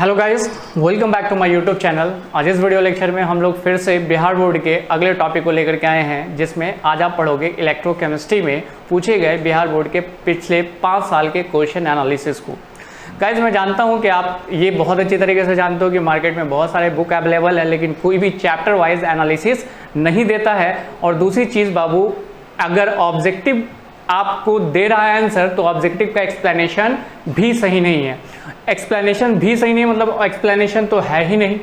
Hello guys, welcome back to my YouTube channel. आज इस video lecture में हम लोग फिर से बिहार बोर्ड के अगले टॉपिक को लेकर के आए हैं, जिसमें आज आप पढ़ोगे इलेक्ट्रोकेमिस्ट्री में पूछे गए बिहार बोर्ड के पिछले 5 साल के क्वेश्चन एनालिसिस को। गाइस, मैं जानता हूं कि आप ये बहुत अच्छी तरीके से जानते हो कि मार्केट में बहुत सारे बुक अवेलेबल है, लेकिन कोई भी चैप्टर वाइज एनालिसिस नहीं देता है। और दूसरी चीज़ बाबू, अगर ऑब्जेक्टिव आपको दे रहा है आंसर तो ऑब्जेक्टिव का एक्सप्लेनेशन भी सही नहीं है। एक्सप्लेनेशन भी सही नहीं मतलब एक्सप्लेनेशन तो है ही नहीं,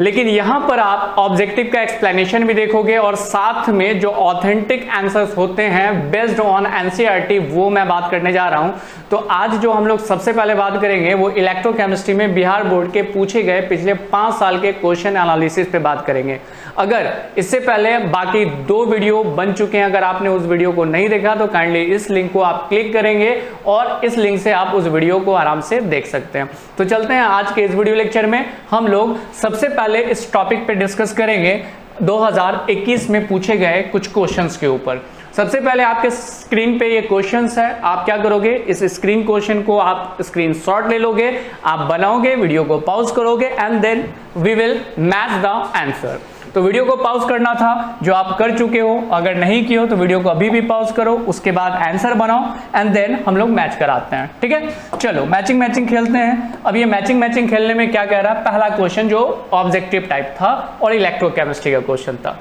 लेकिन यहां पर आप ऑब्जेक्टिव का एक्सप्लेनेशन भी देखोगे और साथ में जो ऑथेंटिक आंसर्स होते हैं बेस्ड ऑन एनसीईआरटी वो मैं बात करने जा रहा हूं। तो आज जो हम लोग सबसे पहले बात करेंगे वो इलेक्ट्रोकेमिस्ट्री में बिहार बोर्ड के पूछे गए पिछले 5 साल के क्वेश्चन एनालिसिस पे बात करेंगे। अगर इससे पहले बाकी 2 वीडियो बन चुके हैं, अगर आपने उस वीडियो को नहीं देखा तो काइंडली इस लिंक को आप क्लिक करेंगे और इस लिंक से आप उस वीडियो को आराम से देख सकते हैं। तो चलते हैं आज के इस वीडियो लेक्चर में। हम लोग सबसे पहले इस टॉपिक पे डिस्कस करेंगे 2021 में पूछे गए कुछ क्वेश्चंस के ऊपर। सबसे पहले आपके स्क्रीन पे ये क्वेश्चंस है, आप क्या करोगे, इस स्क्रीन क्वेश्चन को आप स्क्रीनशॉट ले लोगे, आप बनाओगे, वीडियो को पॉज करोगे and then we will match the answer. तो वीडियो को पॉज करना था जो आप कर चुके हो, अगर नहीं किए हो तो वीडियो को अभी भी पॉज करो, उसके बाद आंसर बनाओ एंड देन हम लोग मैच कराते हैं। ठीक है, चलो मैचिंग खेलते हैं। अब ये मैचिंग खेलने में क्या कह रहा है, पहला क्वेश्चन जो ऑब्जेक्टिव टाइप था और इलेक्ट्रोकेमिस्ट्री का क्वेश्चन था।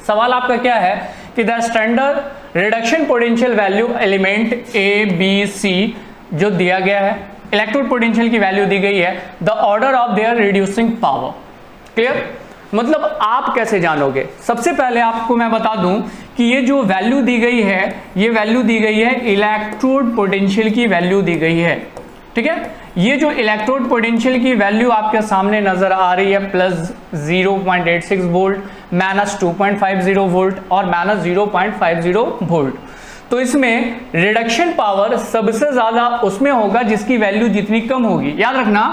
सवाल आपका क्या है कि the standard reduction potential value element A B C जो दिया गया है, इलेक्ट्रोड पोटेंशियल की वैल्यू दी गई है, the order of their reducing power. Clear, मतलब आप कैसे जानोगे। सबसे पहले आपको मैं बता दूं कि ये जो वैल्यू दी गई है, ये वैल्यू दी गई है इलेक्ट्रोड पोटेंशियल की वैल्यू दी गई है। ठीक है, ये जो इलेक्ट्रोड पोटेंशियल की वैल्यू आपके सामने नजर आ रही है, प्लस 0.86 वोल्ट, माइनस 2.50 वोल्ट और माइनस 0.50 वोल्ट। तो इसमें रिडक्शन पावर सबसे ज्यादा उसमें होगा जिसकी वैल्यू जितनी कम होगी। याद रखना,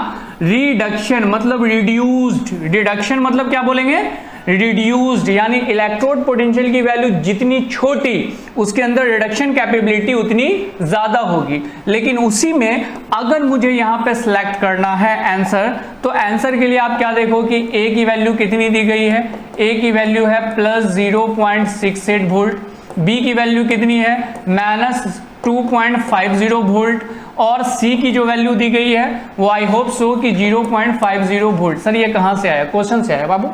रिडक्शन मतलब रिड्यूस्ड, रिडक्शन मतलब क्या बोलेंगे, रिड्यूस्ड, यानी इलेक्ट्रोड पोटेंशियल की वैल्यू जितनी छोटी उसके अंदर रिडक्शन कैपेबिलिटी उतनी ज्यादा होगी। लेकिन उसी में अगर मुझे यहां पे सिलेक्ट करना है आंसर, तो आंसर के लिए आप क्या देखो कि ए की वैल्यू कितनी दी गई है, ए की वैल्यू है प्लस 0.68 वोल्ट, बी की वैल्यू कितनी है माइनस 2.50 वोल्ट और सी की जो वैल्यू दी गई है वो आई होप सो कि 0.50 वोल्ट। सर ये कहां से आया, क्वेश्चन से आया बाबू।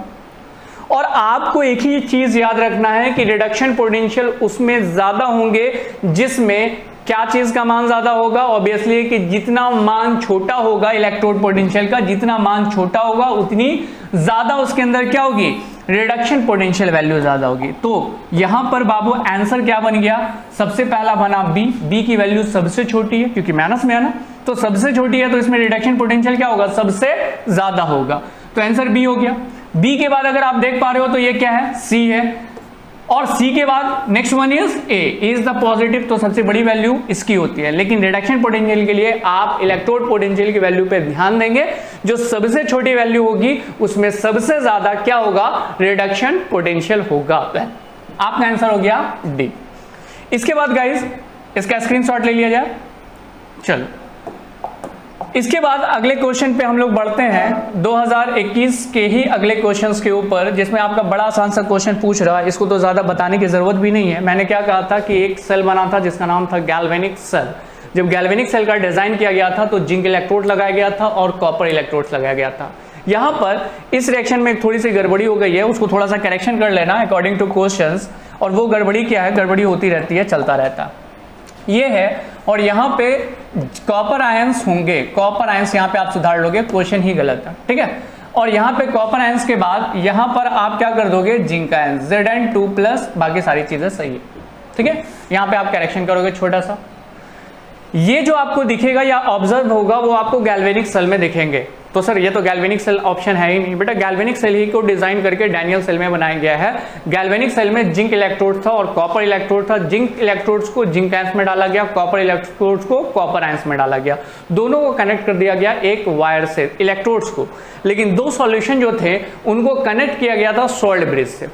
और आपको एक ही चीज याद रखना है कि रिडक्शन पोटेंशियल उसमें ज्यादा होंगे जिसमें क्या चीज का मान ज्यादा होगा, ऑब्वियसली कि जितना मान छोटा होगा इलेक्ट्रोड पोटेंशियल का, जितना मान छोटा होगा उतनी ज्यादा उसके अंदर क्या होगी, रिडक्शन पोटेंशियल वैल्यू ज्यादा होगी। तो यहां पर बाबू आंसर क्या बन गया, सबसे पहला बना बी, बी की वैल्यू सबसे छोटी है क्योंकि माइनस में है ना, तो सबसे छोटी है तो इसमें रिडक्शन पोटेंशियल क्या होगा, सबसे ज्यादा होगा। तो आंसर बी हो गया। बी के बाद अगर आप देख पा रहे हो तो ये क्या है, सी है, और सी के बाद next one is a, is the positive, तो सबसे बड़ी वैल्यू इसकी होती है। लेकिन रिडक्शन पोटेंशियल के लिए आप इलेक्ट्रोड पोटेंशियल की वैल्यू पे ध्यान देंगे, जो सबसे छोटी वैल्यू होगी उसमें सबसे ज्यादा क्या होगा, रिडक्शन पोटेंशियल होगा। आपका आंसर हो गया डी। इसके बाद गाइस इसका स्क्रीनशॉट ले लिया जाए। चलो इसके बाद अगले क्वेश्चन पे हम लोग बढ़ते हैं 2021 के ही अगले क्वेश्चंस के ऊपर, जिसमें आपका बड़ा आसान सा क्वेश्चन पूछ रहा है। इसको तो ज्यादा बताने की जरूरत भी नहीं है। मैंने क्या कहा था कि एक सेल बना था जिसका नाम था गैल्वेनिक सेल। जब गैल्वेनिक सेल का डिजाइन किया गया था तो जिंक इलेक्ट्रोड लगाया गया था और कॉपर इलेक्ट्रोड्स लगाया गया था। यहाँ पर इस रिएक्शन में थोड़ी सी गड़बड़ी हो गई है, उसको थोड़ा सा करेक्शन कर लेना अकॉर्डिंग टू क्वेश्चंस। और वो गड़बड़ी क्या है, गड़बड़ी होती रहती है, चलता रहता ये है। और यहाँ पे कॉपर आयंस होंगे, कॉपर आयंस यहाँ पे आप सुधार लोगे, क्वेश्चन ही गलत है। ठीक है, और यहाँ पे कॉपर आयंस के बाद यहाँ पर आप क्या कर दोगे, जिंक आयंस, Zn2 प्लस, बाकी सारी चीजें सही है। ठीक है, यहाँ पे आप करेक्शन करोगे छोटा सा। ये जो आपको दिखेगा या ऑब्जर्व होगा वो आपको गैल्वेनिक सेल में दिखेंगे। तो सर ये तो गैल्वेनिक सेल ऑप्शन है ही नहीं। बेटा गैल्वेनिक सेल ही को डिजाइन करके डैनियल सेल में बनाया गया है। गैल्वेनिक सेल में जिंक इलेक्ट्रोड था और कॉपर इलेक्ट्रोड था। जिंक इलेक्ट्रोड्स को जिंक आयंस में डाला गया, कॉपर इलेक्ट्रोड्स को कॉपर आयंस में डाला गया, दोनों को कनेक्ट कर दिया गया एक वायर से इलेक्ट्रोड्स को। लेकिन 2 सॉल्यूशन जो थे उनको कनेक्ट किया गया था सॉल्ट ब्रिज से।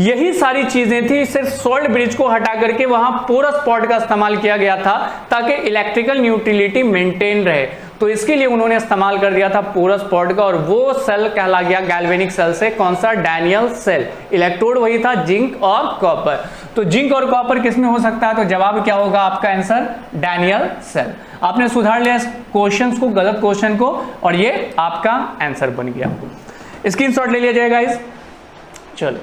यही सारी चीजें थी, सिर्फ सॉल्ट ब्रिज को हटा करके वहां पोरस पॉट का इस्तेमाल किया गया था ताकि इलेक्ट्रिकल न्यूट्रलिटी मेंटेन रहे। तो इसके लिए उन्होंने इस्तेमाल कर दिया था पोरस पॉड का, और वो सेल कहला गया गैल्वेनिक सेल से। कौन सा? Daniel cell. इलेक्ट्रोड वही था, जिंक और कॉपर। तो जिंक और कॉपर किसमें हो सकता है? तो जवाब क्या होगा आपका आंसर? Daniel cell. आपने सुधार लिया क्वेश्चंस को, गलत क्वेश्चन को, और ये आपका आंसर बन गया। स्क्रीनशॉट ले लिया जाएगा इस। चलो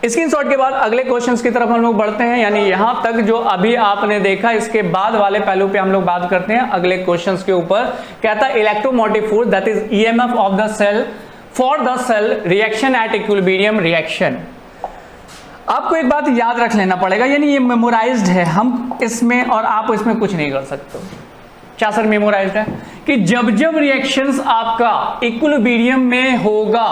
स्क्रीनशॉट के बाद अगले क्वेश्चंस की तरफ हम लोग बढ़ते हैं, यानी यहां तक जो अभी आपने देखा, इसके बाद वाले पहलू पे हम लोग बात करते हैं अगले क्वेश्चंस के ऊपर। कहता है electromotive force that is EMF of the cell for the cell reaction at equilibrium reaction. आपको एक बात याद रख लेना पड़ेगा, यानी ये मेमोराइज्ड है, हम इसमें और आप इसमें कुछ नहीं कर सकते। क्या सर मेमोराइज्ड है? कि जब जब रिएक्शंस आपका इक्विलिब्रियम में होगा,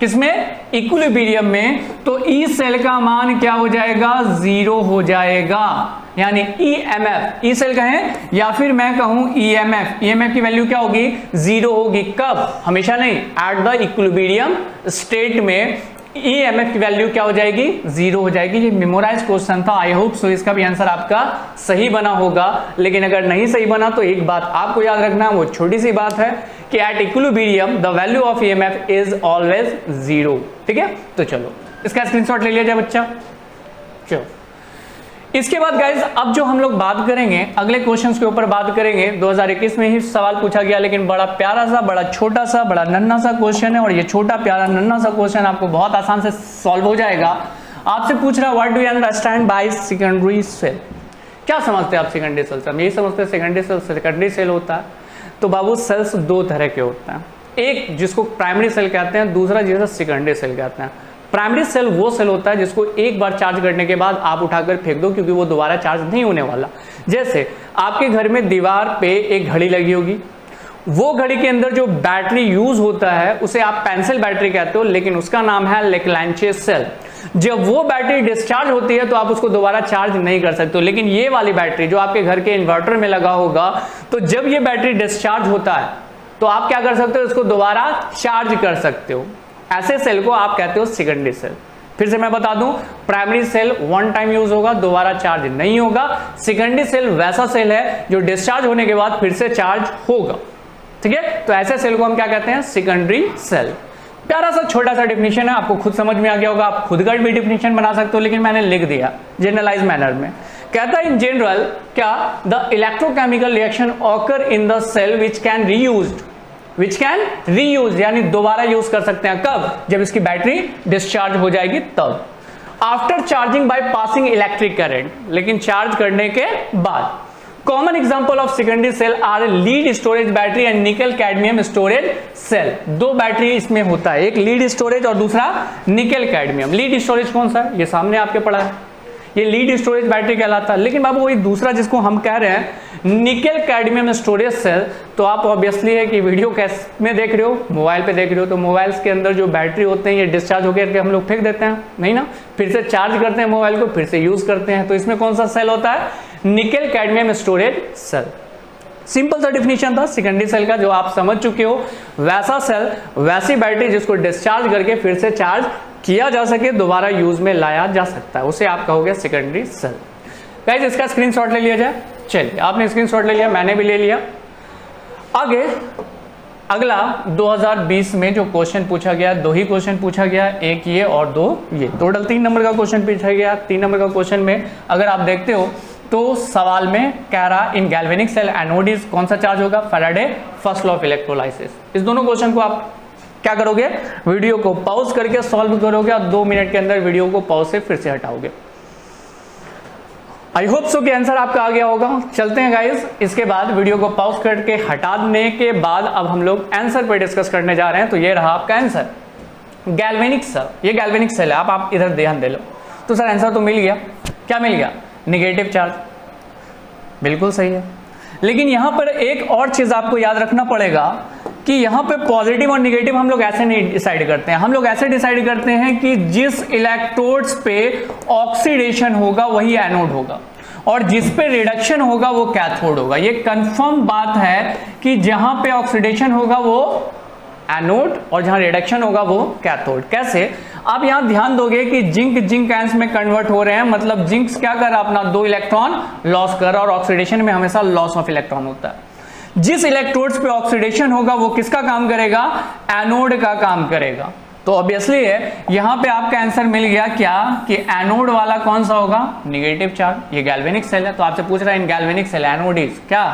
किसमें? इक्विलिब्रियम में, तो ई सेल का मान क्या हो जाएगा? 0 हो जाएगा। यानी ईएमएफ, ई सेल कहें या फिर मैं कहूं ईएमएफ, ईएमएफ की वैल्यू क्या होगी? 0 होगी। कब? हमेशा नहीं, एट द इक्विलिब्रियम स्टेट में ईएमएफ की वैल्यू क्या हो जाएगी? 0 हो जाएगी। ये मेमोराइज क्वेश्चन था। आई होप सो इसका भी आंसर आपका सही बना होगा, लेकिन अगर नहीं सही बना तो एक बात आपको याद रखना, वो छोटी सी बात है कि at equilibrium the value of EMF is always 0। ठीक है, तो चलो इसका स्क्रीनशॉट ले लिया जाए बच्चा। चलो इसके बाद गाइज अब जो हम लोग बात करेंगे अगले क्वेश्चंस के ऊपर बात करेंगे। 2021 में ही सवाल पूछा गया, लेकिन बड़ा प्यारा सा, बड़ा छोटा सा, बड़ा नन्हा सा क्वेश्चन है, और ये छोटा प्यारा नन्हा सा क्वेश्चन आपको बहुत आसान से सॉल्व हो जाएगा। आपसे पूछ रहा what do you understand by secondary cell? क्या समझते हैं आप सेकेंडरी सेल से? हम यही समझते हैं सेकेंडरी सेल होता है। तो बाबू सेल्स दो तरह के होते हैं, एक जिसको प्राइमरी सेल कहते हैं, दूसरा जिसे सेकेंडरी सेल कहते हैं। प्राइमरी सेल वो सेल होता है जिसको एक बार चार्ज करने के बाद आप उठाकर फेंक दो, क्योंकि वो दोबारा चार्ज नहीं होने वाला। जैसे आपके घर में दीवार पे एक घड़ी लगी होगी, वो घड़ी के अंदर जो बैटरी यूज होता है उसे आप पेंसिल बैटरी कहते हो, लेकिन उसका नाम है लेक्लांचे सेल। जब वो बैटरी डिस्चार्ज होती है तो आप उसको दोबारा चार्ज नहीं कर सकते हो, लेकिन ये वाली बैटरी जो आपके घर के इन्वर्टर में लगा होगा, तो जब ये बैटरी डिस्चार्ज होता है तो आप क्या कर सकते हो? इसको दोबारा चार्ज कर सकते हो। ऐसे सेल को आप कहते हो सेकेंडरी सेल। फिर से मैं बता दूं, primary cell one time use होगा, दोबारा चार्ज नहीं होगा। सेकेंडरी सेल वैसा सेल है जो डिस्चार्ज होने के बाद फिर से चार्ज होगा। ठीक है, तो ऐसे सेल को हम क्या कहते हैं? Secondary cell. प्यारा सा छोटा सा डिफिनेशन है, आपको खुद समझ में आ गया होगा। आप खुद का भी डिफिनेशन बना सकते हो, लेकिन मैंने लिख दिया जनरलाइज मैनर में। कहता है इन जनरल क्या the electrochemical reaction occur in the cell which can reuse, यानी दोबारा यूज कर सकते हैं। कब? जब इसकी बैटरी डिस्चार्ज हो जाएगी तब। After charging by passing electric current, लेकिन चार्ज करने के बाद। Common example of secondary cell are lead storage battery and nickel cadmium storage cell. दो बैटरी इसमें होता है, एक लीड स्टोरेज और दूसरा निकल कैडमियम। लीड स्टोरेज कौन सा है? ये सामने आपके पड़ा है, ये लीड स्टोरेज बैटरी कहलाता है। लेकिन बाबू वही दूसरा जिसको हम कह रहे हैं निकल कैडमियम स्टोरेज सेल, तो आप ऑब्वियसली है कि वीडियो कैसे में देख रहे हो, मोबाइल पे देख रहे हो, तो मोबाइल्स के अंदर जो बैटरी होते हैं ये डिस्चार्ज होकर के हम लोग फेंक देते हैं, नहीं ना, फिर से चार्ज करते हैं मोबाइल को, फिर से यूज करते हैं। तो इसमें कौन सा सेल होता है? Nickel cadmium storage cell. Simple सा डिफिनेशन था सेकेंडरी सेल का, जो आप समझ चुके हो। वैसा सेल, वैसी बैटरी जिसको डिस्चार्ज करके फिर से चार्ज किया जा सके, दोबारा यूज में लाया जा सकता है, उसे आप कहोगे सेकेंडरी सेल। गाइस इसका स्क्रीनशॉट ले लिया जाए। चलिए आपने स्क्रीनशॉट ले लिया, मैंने भी ले लिया। आगे अगला 2020 में जो क्वेश्चन पूछा गया, दो ही क्वेश्चन पूछा गया, एक ये और दो ये, टोटल 3 नंबर का क्वेश्चन पूछा गया। 3 नंबर का क्वेश्चन में अगर आप देखते हो तो सवाल में कह रहा इन गैल्वेनिक सेल एनोड इज कौन सा चार्ज होगा? Faraday first law of electrolysis. इस दोनों क्वेश्चन को आप क्या करोगे? वीडियो को पॉज करके सॉल्व करोगे और 2 मिनट के अंदर वीडियो को पॉज से फिर से हटाओगे। आई होप सो कि आंसर आपका आ गया होगा। चलते हैं गाइस, इसके बाद वीडियो को पॉज करके हटाने के बाद अब हम लोग आंसर पर डिस्कस करने जा रहे हैं। तो ये रहा आपका आंसर, गैल्वेनिक सेल। ये गैल्वेनिक सेल है, आप इधर ध्यान दे लो। तो सर आंसर तो मिल गया, क्या मिल गया? नेगेटिव चार्ज, बिल्कुल सही है। लेकिन यहां पर एक और चीज आपको याद रखना पड़ेगा कि यहां पे पॉजिटिव और नेगेटिव हम लोग ऐसे नहीं डिसाइड करते हैं, हम लोग ऐसे डिसाइड करते हैं कि जिस इलेक्ट्रोड्स पे ऑक्सीडेशन होगा वही एनोड होगा और जिस पे रिडक्शन होगा वो कैथोड होगा। ये कंफर्म बात है कि जहां पे ऑक्सीडेशन होगा वो एनोड और जहां रिडक्शन होगा वो कैथोड। कैसे? आप यहां ध्यान दोगे कि जिंक जिंक आयंस में कन्वर्ट हो रहे हैं, मतलब जिंक क्या कर रहा है? अपना 2 इलेक्ट्रॉन लॉस कर रहा है और ऑक्सीडेशन में हमेशा लॉस ऑफ इलेक्ट्रॉन होता है। जिस इलेक्ट्रोड्स पे ऑक्सीडेशन होगा वो किसका काम करेगा, एनोड का काम करेगा। तो ऑब्वियसली है यहां पे आपका आंसर मिल गया क्या कि एनोड वाला कौन सा होगा, निगेटिव चार्ज। ये गैल्वेनिक सेल है तो आपसे पूछ रहा है इन गैल्वेनिक सेल एनोड इज क्या,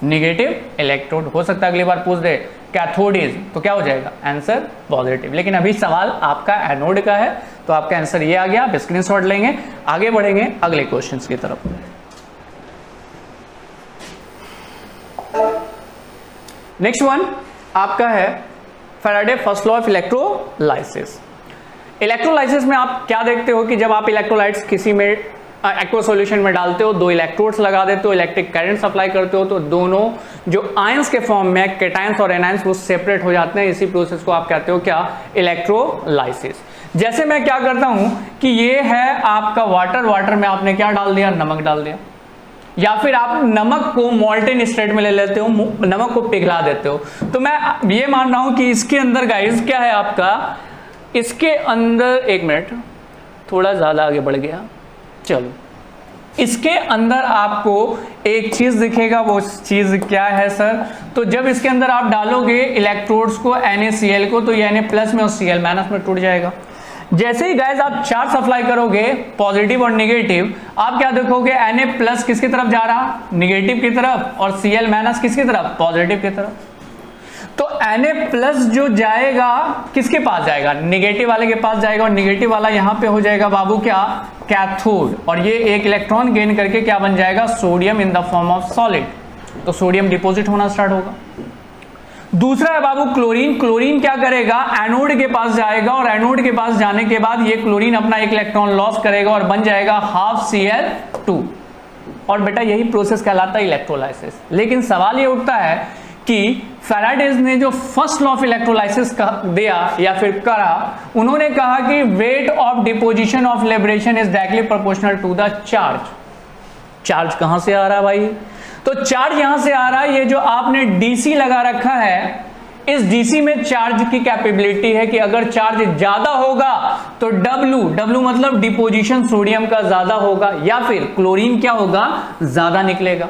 निगेटिव इलेक्ट्रोड। हो सकता है अगली बार पूछ दे कैथोड इज, तो क्या हो जाएगा आंसर पॉजिटिव। लेकिन अभी सवाल आपका एनोड का है तो आपका आंसर ये आ गया। आप स्क्रीनशॉट लेंगे, आगे बढ़ेंगे अगले क्वेश्चंस की तरफ। नेक्स्ट वन आपका है Faraday first law of electrolysis. Electrolysis में आप क्या देखते हो कि जब आप इलेक्ट्रोलाइट्स किसी में एक्वा सॉल्यूशन में डालते हो, दो इलेक्ट्रोड्स लगा देते हो, इलेक्ट्रिक करंट सप्लाई करते हो, तो दोनों जो आयंस के फॉर्म में कैटायंस और एनायंस वो सेपरेट हो जाते हैं। इसी प्रोसेस को आप कहते हो क्या, इलेक्ट्रोलाइसिस। जैसे मैं क्या करता हूं कि ये है आपका वाटर, वाटर में आपने क्या डाल दिया, नमक डाल दिया, या फिर आप नमक को मॉल्टेन स्टेट में ले लेते हो, नमक को पिघला देते हो। तो मैं ये मान रहा हूं कि इसके अंदर गाइस क्या है आपका, इसके अंदर, एक मिनट थोड़ा ज्यादा आगे बढ़ गया, चलो, इसके अंदर आपको एक चीज दिखेगा, वो चीज क्या है सर, तो जब इसके अंदर आप डालोगे इलेक्ट्रोड्स को NaCl को, तो ये Na प्लस में और Cl माइनस में टूट जाएगा। जैसे ही गाइस आप चार्ज सप्लाई करोगे पॉजिटिव और नेगेटिव, आप क्या देखोगे Na प्लस किसकी तरफ जा रहा, निगेटिव की तरफ, और Cl माइनस किसकी तरफ, पॉजिटिव की तरफ। तो Na प्लस जो जाएगा किसके पास जाएगा, निगेटिव वाले के पास जाएगा, और निगेटिव वाला यहां पे हो जाएगा बाबू क्या, कैथोड, और ये एक इलेक्ट्रॉन गेन करके क्या बन जाएगा, sodium in the form of solid. तो सोडियम डिपॉजिट होना स्टार्ट होगा। दूसरा है बाबू क्लोरीन। क्लोरीन क्या करेगा, एनोड के पास जाएगा, और एनोड के पास जाने के बाद ये क्लोरीन अपना एक इलेक्ट्रॉन लॉस करेगा और बन जाएगा हाफ Cl2। और बेटा यही प्रोसेस कहलाता है इलेक्ट्रोलाइसिस। लेकिन सवाल ये उठता है कि फैराडेज ने जो फर्स्ट लॉ ऑफ इलेक्ट्रोलाइसिस दिया या फिर करा, उन्होंने कहा कि weight of deposition of liberation is directly proportional to the charge. Charge कहां से आ रहा है भाई, तो चार्ज यहां से आ रहा है, ये जो आपने डीसी लगा रखा है, इस डीसी में चार्ज की कैपेबिलिटी है कि अगर चार्ज ज्यादा होगा तो W मतलब डिपोजिशन सोडियम का ज्यादा होगा, या फिर क्लोरीन क्या होगा, ज्यादा निकलेगा।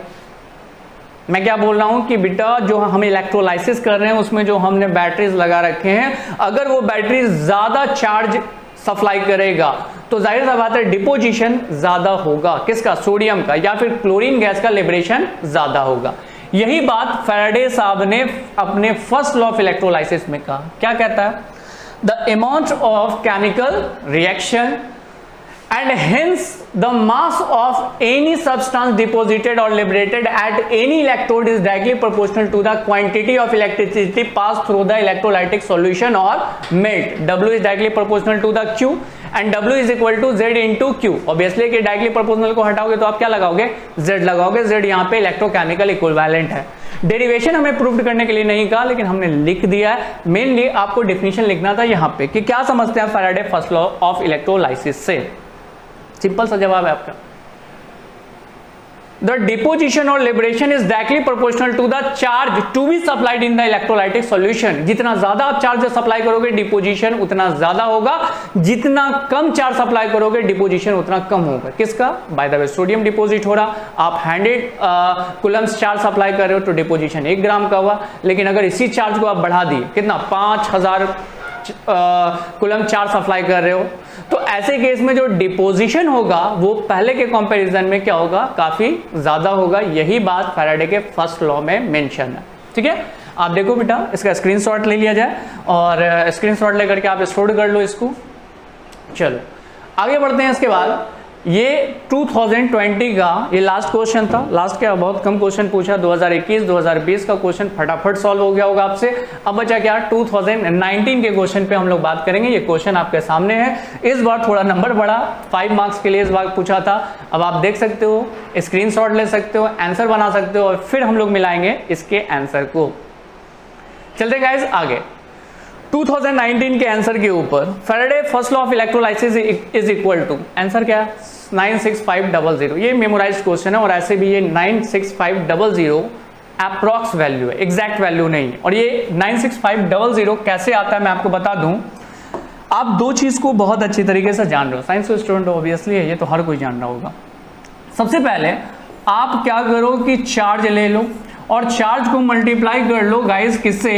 मैं क्या बोल रहा हूं कि बेटा जो हम इलेक्ट्रोलाइसिस कर रहे हैं उसमें जो हमने बैटरीज लगा रखे हैं, अगर वो बैटरी ज्यादा चार्ज सप्लाई करेगा तो जाहिर सी बात है डिपोजिशन ज्यादा होगा, किसका, सोडियम का, या फिर क्लोरीन गैस का लिबरेशन ज्यादा होगा। यही बात फैराडे साहब ने अपने फर्स्ट लॉ ऑफ इलेक्ट्रोलाइसिस में कहा। क्या कहता है, the amount of chemical reaction and hence the mass of any substance deposited or liberated at any electrode is directly proportional to the quantity of electricity passed through the electrolytic solution or melt. W is directly proportional to the Q and W is equal to Z into Q. Obviously कि directly proportional को हटाओगे तो आप क्या लगाओगे, Z लगाओगे। Z यहाँ पे electrochemical equivalent है। डेरिवेशन हमें प्रूव करने के लिए नहीं कहा, लेकिन हमने लिख दिया है। मेनली आपको डेफिनेशन लिखना था यहाँ पे कि क्या समझते हैं Faraday first law of electrolysis से। सिंपल सा जवाब है आपका, द डिपोजिशन और liberation is directly proportional to the charge to be supplied in the electrolytic solution. जितना ज्यादा आप चार्ज सप्लाई करोगे डिपोजिशन उतना ज्यादा होगा, जितना कम चार्ज सप्लाई करोगे डिपोजिशन उतना कम होगा। किसका, by the way sodium deposit हो रहा, आप 100 कूलम्स चार्ज सप्लाई कर रहे हो तो डिपोजिशन 1 ग्राम का हुआ, लेकिन अगर इसी चार्ज को आप बढ़ा दिए, कितना, 5000 कूलम चार्ज सप्लाई कर रहे हो, तो ऐसे केस में जो डिपोजिशन होगा वो पहले के कंपैरिजन में क्या होगा, काफी ज्यादा होगा। यही बात फैराडे के फर्स्ट लॉ में मेंशन है। ठीक है, आप देखो बेटा, इसका स्क्रीनशॉट ले लिया जाए और स्क्रीनशॉट लेकर के आप स्टोर कर लो इसको। चलो आगे बढ़ते हैं। इसके बाद ये 2020 का ये लास्ट क्वेश्चन था। लास्ट क्या, बहुत कम क्वेश्चन पूछा, 2021-2020 का क्वेश्चन फटाफट सॉल्व हो गया होगा आपसे। अब बचा क्या, 2019 के क्वेश्चन पे हम लोग बात करेंगे। ये क्वेश्चन आपके सामने है, इस बार थोड़ा नंबर बढ़ा, 5 मार्क्स के लिए इस बार पूछा था। अब आप देख सकते हो, स्क्रीनशॉट ले सकते हो, आंसर बना सकते हो, और फिर हम लोग मिलाएंगे इसके आंसर को। चलते गाइस आगे। 2019 के आंसर के ऊपर Faraday first law of electrolysis is equal to, answer क्या है, 96500। ये मेमोराइज्ड क्वेश्चन है, और ऐसे भी ये 96500 अप्रॉक्स वैल्यू है, एग्जैक्ट वैल्यू नहीं है। और ये 96500 कैसे आता है मैं आपको बता दूं। आप दो चीज को बहुत अच्छी तरीके से जान रहे हो, साइंस के स्टूडेंट ऑब्वियसली है, ये तो हर कोई जान रहा होगा। सबसे पहले आप क्या करो कि चार्ज ले लो, और चार्ज को मल्टीप्लाई कर लो गाइस किससे,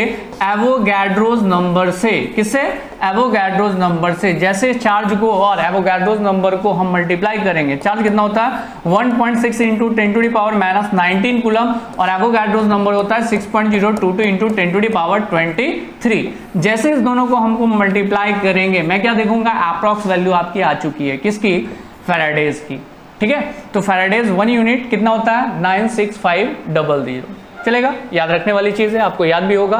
एवोगैड्रोस नंबर से। किससे, एवोगैड्रोस नंबर से। जैसे चार्ज को और एवोगैड्रोस नंबर को हम मल्टीप्लाई करेंगे, चार्ज कितना होता है 1.6 इंटू 10⁻⁻19 कूलम और एवोगैड्रोस नंबर होता है 6.022 इंटू 10⁻23। जैसे इस दोनों को हमको मल्टीप्लाई करेंगे, मैं क्या देखूंगा, अप्रॉक्स वैल्यू आपकी आ चुकी है, किसकी, फैराडेज की। ठीक है, तो फैराडेज 1 यूनिट कितना होता है 96500। चलेगा, याद रखने वाली चीज है, आपको याद भी होगा।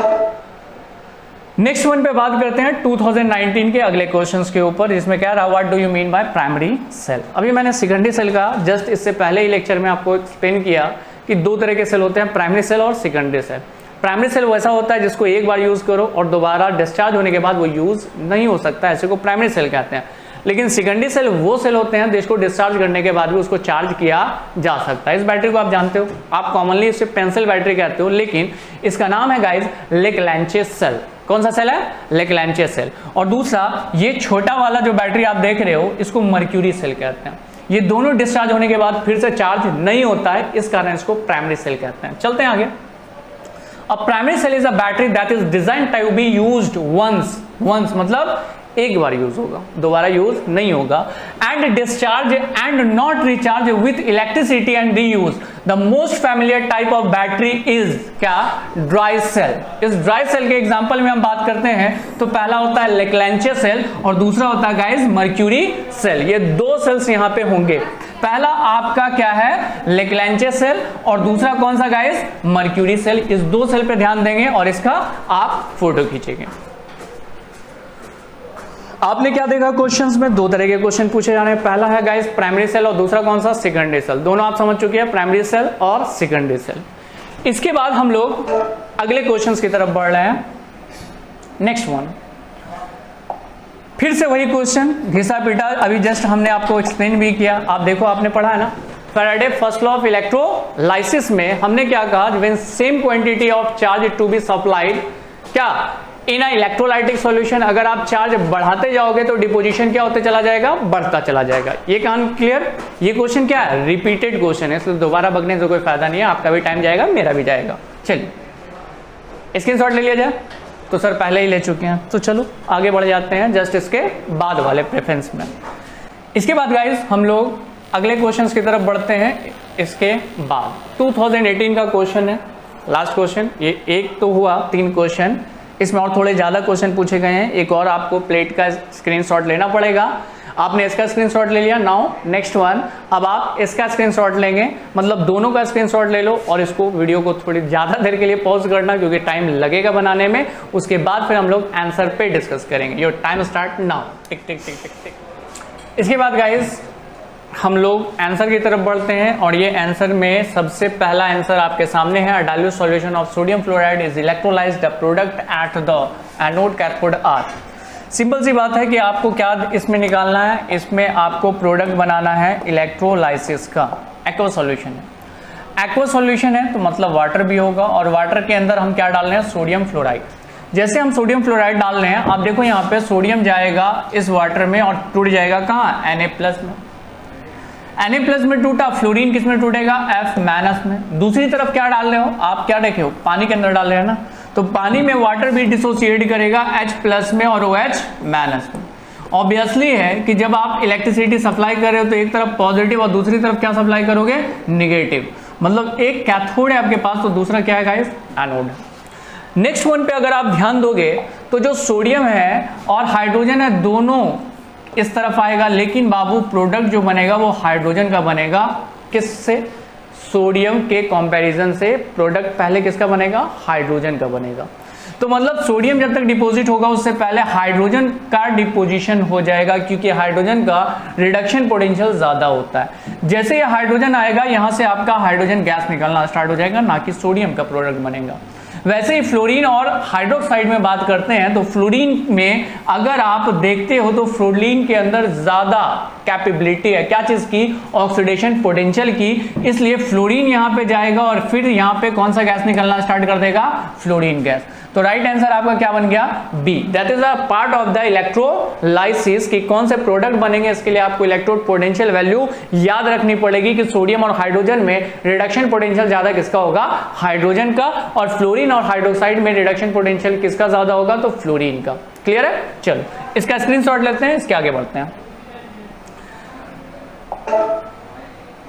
नेक्स्ट वन पे बात करते हैं 2019 के अगले क्वेश्चंस के ऊपर, जिसमें क्या रहा, what do you mean by primary cell. अभी मैंने सेकेंडरी सेल का जस्ट इससे पहले ही लेक्चर में आपको एक्सप्लेन किया कि दो तरह के सेल होते हैं, प्राइमरी सेल और सेकेंडरी सेल। प्राइमरी सेल वैसा होता है जिसको एक बार यूज करो और दोबारा डिस्चार्ज होने के बाद वो यूज नहीं हो सकता, ऐसे को प्राइमरी सेल कहते हैं। लेकिन सेकेंडरी सेल वो सेल होते हैं जिसको डिस्चार्ज करने के बाद भी उसको चार्ज किया जा सकता है। इस बैटरी को आप जानते हो, आप कॉमनली इसे पेंसिल बैटरी कहते हो, लेकिन इसका नाम है गाइस लेकलैंचे सेल। कौन सा सेल है, लेकलैंचे सेल। और दूसरा ये छोटा वाला जो बैटरी आप देख रहे हो इसको मर्क्यूरी सेल कहते हैं। ये दोनों डिस्चार्ज होने के बाद फिर से चार्ज नहीं होता है, इस कारण इसको प्राइमरी सेल कहते हैं। चलते हैं आगे। A primary cell is a battery that is designed to be used once मतलब एक बार यूज होगा, दोबारा यूज नहीं होगा। And discharge and not recharge with electricity and reuse. The most familiar type of battery is क्या, dry cell. इस dry cell के example में हम बात करते हैं तो पहला होता है लेकलैंचे सेल और दूसरा होता है गाइस मर्क्यूरी सेल। ये दो सेल्स यहाँ पे होंगे, पहला आपका क्या है लेकलैंचे सेल और दूसरा कौन सा गाइस, मर्क्यूरी सेल। इस दो सेल पे ध्यान देंगे और इसका आप फोटो खींचेंगे। आपने क्या देखा, क्वेश्चंस में दो तरह के क्वेश्चन पूछे जाने, पहला है गाइस प्राइमरी सेल और दूसरा कौन सा, सेकेंडरी सेल। दोनों आप समझ चुके हैं, प्राइमरी सेल और सेकेंडरी सेल। इसके बाद हम लोग अगले क्वेश्चंस की तरफ बढ़ रहे हैं। नेक्स्ट वन, फिर से वही क्वेश्चन घिसा पीटा, अभी जस्ट हमने आपको एक्सप्लेन भी किया। आप देखो, आपने पढ़ा है ना Faraday first law of electrolysis में हमने क्या कहा, when same quantity of charge to be supplied क्या इन अ इलेक्ट्रोलाइटिक सॉल्यूशन, अगर आप चार्ज बढ़ाते जाओगे तो डिपोजिशन क्या होते चला जाएगा, बढ़ता चला जाएगा। ये कान क्लियर। ये क्वेश्चन क्या है, रिपीटेड क्वेश्चन है, इसलिए दोबारा बगने से कोई फायदा नहीं है, आपका भी टाइम जाएगा, मेरा भी जाएगा। चलिए स्क्रीनशॉट ले लिया जाए, तो सर पहले ही ले चुके हैं, तो चलो आगे बढ़ जाते हैं जस्ट इसके बाद वाले प्रेफरेंस में। इसके बाद गाइस हम लोग अगले क्वेश्चंस की तरफ बढ़ते हैं। इसके बाद 2018 का क्वेश्चन है, लास्ट क्वेश्चन। ये एक तो हुआ 3 क्वेश्चन, इसमें और थोड़े ज़्यादा क्वेश्चन पूछे गए हैं। एक और आपको प्लेट का स्क्रीनशॉट लेना पड़ेगा। आपने इसका स्क्रीनशॉट ले लिया, नाउ नेक्स्ट वन, अब आप इसका स्क्रीनशॉट लेंगे, मतलब दोनों का स्क्रीनशॉट ले लो और इसको वीडियो को थोड़ी ज़्यादा देर के लिए पॉज करना क्योंकि टाइम लगेगा बनाने में। उसके बाद फिर हम लोग आंसर पे डिस्कस करेंगे। योर टाइम स्टार्ट नाउ, टिक टिक टिक टिक टिक। इसके बाद गाइज हम लोग आंसर की तरफ बढ़ते हैं और ये आंसर में सबसे पहला आंसर आपके सामने है, dilute solution of sodium fluoride is electrolysed the product at the anode cathode earth. Simple सी बात है कि आपको क्या इसमें निकालना है, इसमें आपको प्रोडक्ट बनाना है इलेक्ट्रोलाइसिस का। एक्वा सॉल्यूशन है, एक्वा सॉल्यूशन है तो मतलब वाटर भी होगा और वाटर के अंदर हम क्या डाल रहे हैं, सोडियम फ्लोराइड। जैसे हम सोडियम फ्लोराइड डाल रहे हैं, आप देखो यहाँ पे सोडियम जाएगा इस वाटर में और टूट जाएगा कहाँ, Na+ में। Na+ में टूटा, फ्लोरीन किस में टूटेगा, F- में। दूसरी तरफ क्या डाल रहे हो आप, क्या देखे हो, पानी के अंदर डाल रहे हैं ना, तो पानी में वाटर भी डिसोसिएट करेगा H+ में और OH- में। ऑब्वियसली है कि जब आप इलेक्ट्रिसिटी सप्लाई कर रहे हो तो एक तरफ पॉजिटिव और दूसरी तरफ क्या सप्लाई करोगे, निगेटिव। मतलब एक कैथोड है आपके पास तो दूसरा क्या है गाइस, एनोड। नेक्स्ट वन पे अगर आप ध्यान दोगे तो जो सोडियम है और हाइड्रोजन है दोनों इस तरफ आएगा, लेकिन बाबू प्रोडक्ट जो बनेगा वो हाइड्रोजन का बनेगा। किससे, सोडियम के कंपैरिजन से प्रोडक्ट पहले किसका बनेगा, हाइड्रोजन का बनेगा। तो मतलब सोडियम जब तक डिपॉजिट होगा उससे पहले हाइड्रोजन का डिपोजिशन हो जाएगा, क्योंकि हाइड्रोजन का रिडक्शन पोटेंशियल ज्यादा होता है। जैसे ये हाइड्रोजन आएगा यहां से आपका हाइड्रोजन गैस निकलना स्टार्ट हो जाएगा, ना कि सोडियम का प्रोडक्ट बनेगा। वैसे ही फ्लोरीन और हाइड्रोक्साइड में बात करते हैं तो फ्लोरीन में अगर आप देखते हो तो फ्लोरीन के अंदर ज्यादा कैपेबिलिटी है, क्या चीज की, ऑक्सीडेशन पोटेंशियल की, इसलिए फ्लोरीन यहाँ पे जाएगा और फिर यहाँ पे कौन सा गैस निकलना स्टार्ट कर देगा, फ्लोरीन गैस। तो राइट आंसर आपका क्या बन गया? B, that is a part of the electrolysis. कि कौन से प्रोडक्ट बनेंगे इसके लिए आपको इलेक्ट्रोड पोटेंशियल वैल्यू याद रखनी पड़ेगी कि सोडियम और हाइड्रोजन में रिडक्शन पोटेंशियल ज्यादा किसका होगा? हाइड्रोजन का। और फ्लोरीन और हाइड्रोक्साइड में रिडक्शन पोटेंशियल किसका ज्यादा होगा? तो फ्लोरीन का। क्लियर है? चलो इसका स्क्रीनशॉट लेते हैं, इसके आगे बढ़ते हैं।